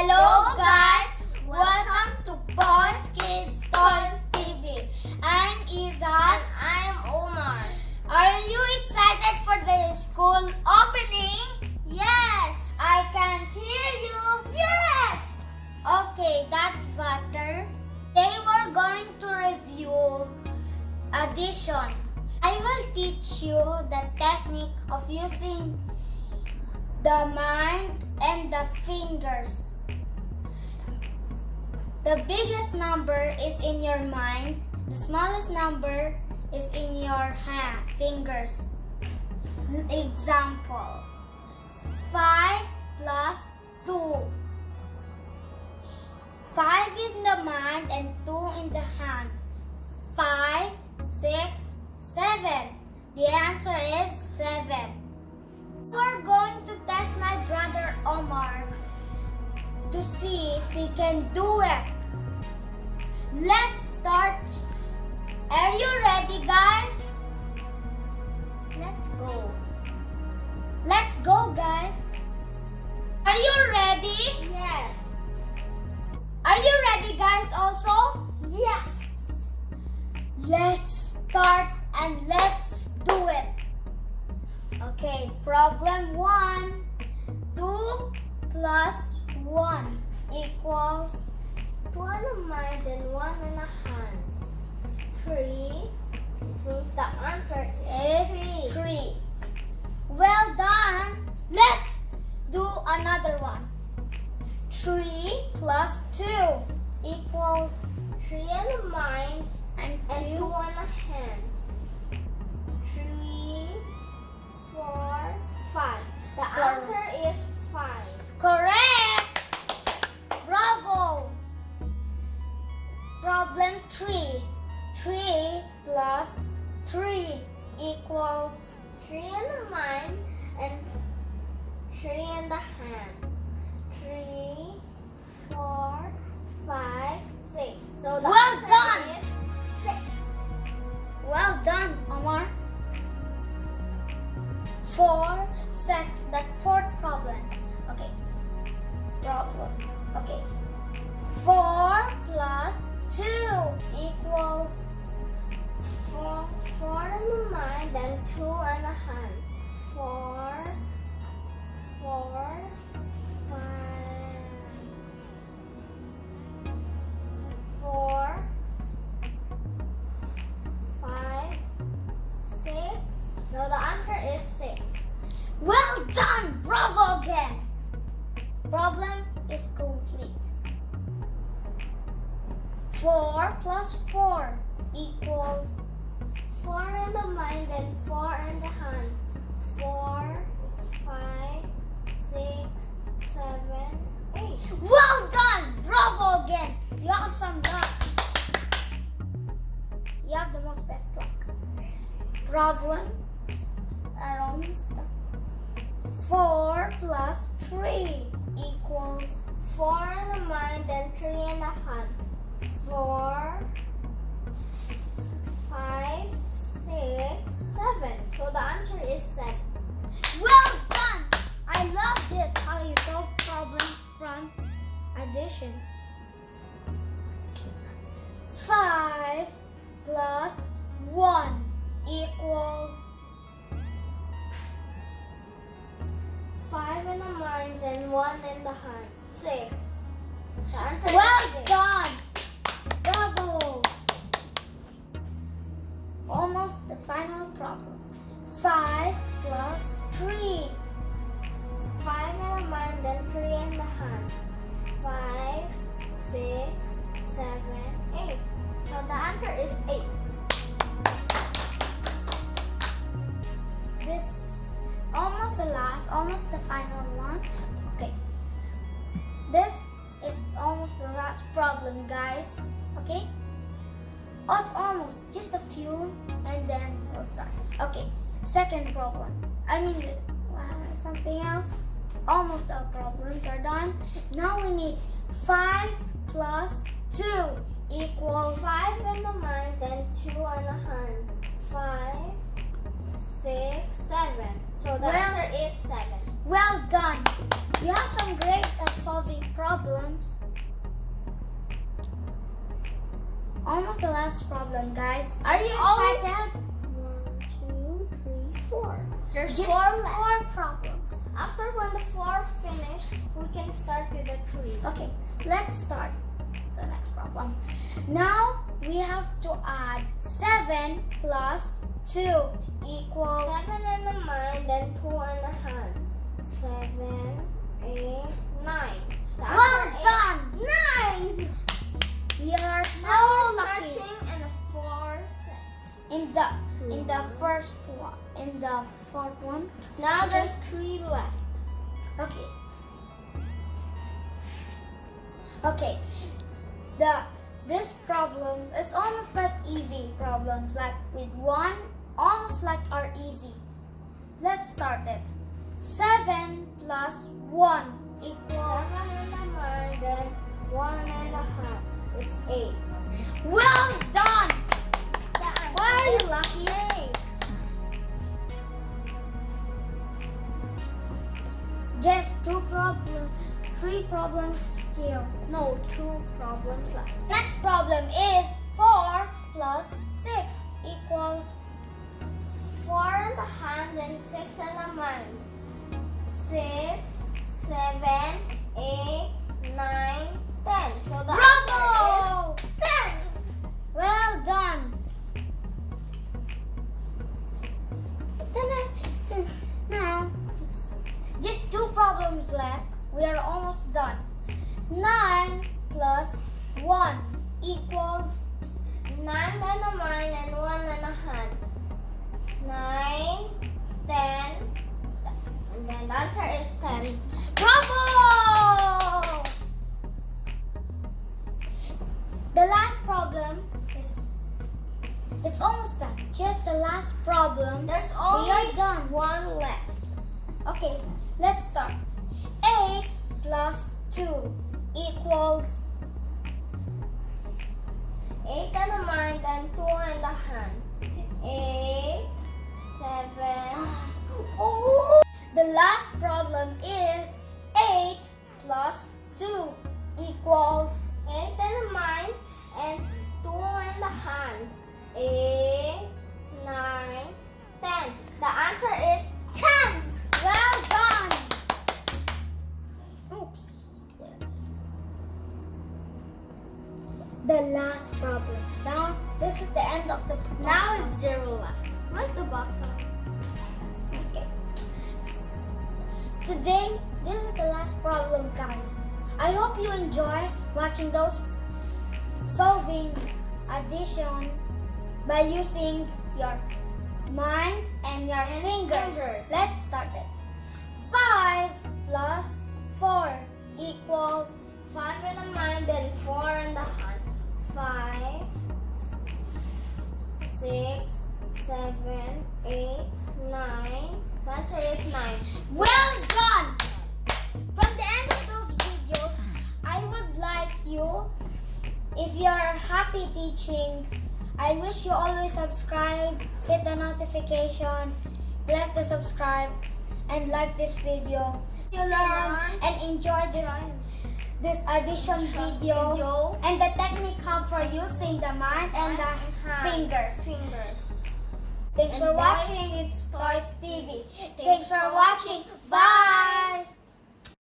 Hello guys, welcome to Boys Kids Toys TV. I'm Izzats and I'm Omar. Are you excited for the school opening? Yes. I can't hear you. Yes. Okay, that's better. Today we're going to review addition. I will teach you the technique of using the mind and the fingers. The biggest number is in your mind. The smallest number is in your fingers. Example: 5 plus 2. 5 in the mind and 2 in the hand. 5, 6, 7. The answer is 7. We're going to test my brother Omar to see if he can do it. Let's start. Are you ready, guys? Let's go. Let's go, guys. Are you ready? Yes. Are you ready, guys, also? Yes. Let's start and let's do it. Okay, problem 1. 2 plus 1 equals 2 in a mind and 1 in a hand. 3. It means the answer is 3. Well done. Let's do another one. 3 plus 2 equals 3 in a mind and 2 in a hand. 3, 4, 5. The answer is 5. Correct! Bravo! Problem 3. 3 plus 3 equals 3 in the mind and 3 in the hand. 3, 4, 5, 6. So the answer is 6. Well done, Omar. That fourth problem. Okay. 4 plus 2 equals 4 in the mind and 2 in the hand. 4, 5, 6. No, the answer is 6. Well done! Bravo again! Problem is complete. 4 plus 4 equals 4 in the mind and 4 in the hand. 4, 5, 6, 7, 8. Well done! Bravo again! You have some luck. You have the most best luck. Problems are almost done. 4 plus 3 equals 4 in the mind and 3 in the hand. 4, 5, 6, 7. So the answer is 7. Well done! I love this, how you solve problems from addition. 5 plus 1 equals 5 in the mind and 1 in the hand. 6. The answer is 6. Done! Bravo! Almost the final problem. 5 plus 3. 5 in the mind and 3 in the hand. 5, 6, 7, 8. So the answer is 8. This almost the final one. Okay. This is almost the last problem, guys. Okay? Oh, it's almost just a few and then we'll start. Okay, second problem. Something else. Almost all problems are done. Now we need 5 plus 2 equals 5 in the mind and 2 in the hand. 5, 6, 7. So the answer is 7. Well done. You have some great at solving problems. almost the last problem, guys. Are you excited? 1, 2, 3, 4. There's Just 4 left. 4 problems. After when the 4 finish, we can start with the 3. Okay, let's start the next problem. Now we have to add 7 plus 2 equals 7 and a 9, then 2 and a hand. 7, 8, 9. The well answer is done. 9. We are so Now we're lucky. starting in the 4 sets. In the first one, in the fourth one. Now there's 3 left. Okay. Okay. This problem is almost like easy problems, like with one, almost like are easy. Let's start it. 7 plus 1 equals 7 and a 9, then 1 and a half. It's 8. well done. The answer Why are you is lucky? 8. Just 3 problems still. No, 2 problems left. Next problem is 4 plus 6 equals 4 in the hand, then 6 in the mind. 6, 7, 8, 9, 10. So the answer bravo! is 10. Well done. Now, just 2 problems left. We are almost done. 9 plus 1 equals 9 in the mind and 1 in the hand. 9, 10, and then the answer is 10. bravo! The last problem is, it's almost done. Just the last problem. There's We only are done. 1 left. Okay, let's start. 8 plus 2 equals 8 in the mind and 2 in the hand. 8, 7. oh! The last problem is 8 plus 2 equals 8 in the mind and 2 in the hand. 8, 9, 10. The answer is 10. well done. Oops. The last problem. Now this is the end of the Now it's 0 left. Where's the box on? Okay. Today, this is the last problem, guys. I hope you enjoy watching those solving addition by using your mind and your fingers. Let's start it. 5 plus 4 equals 5 in the mind and 4 in the hand. 5, 6, 7, 8, 9. The answer is 9. well done. From the end of those videos, I would like you, if you're happy teaching, I wish you always subscribe, hit the notification, press the subscribe, and like this video. You learn and enjoy this addition video and the technique for using the mind and the fingers. Fingers. Thanks for And watching.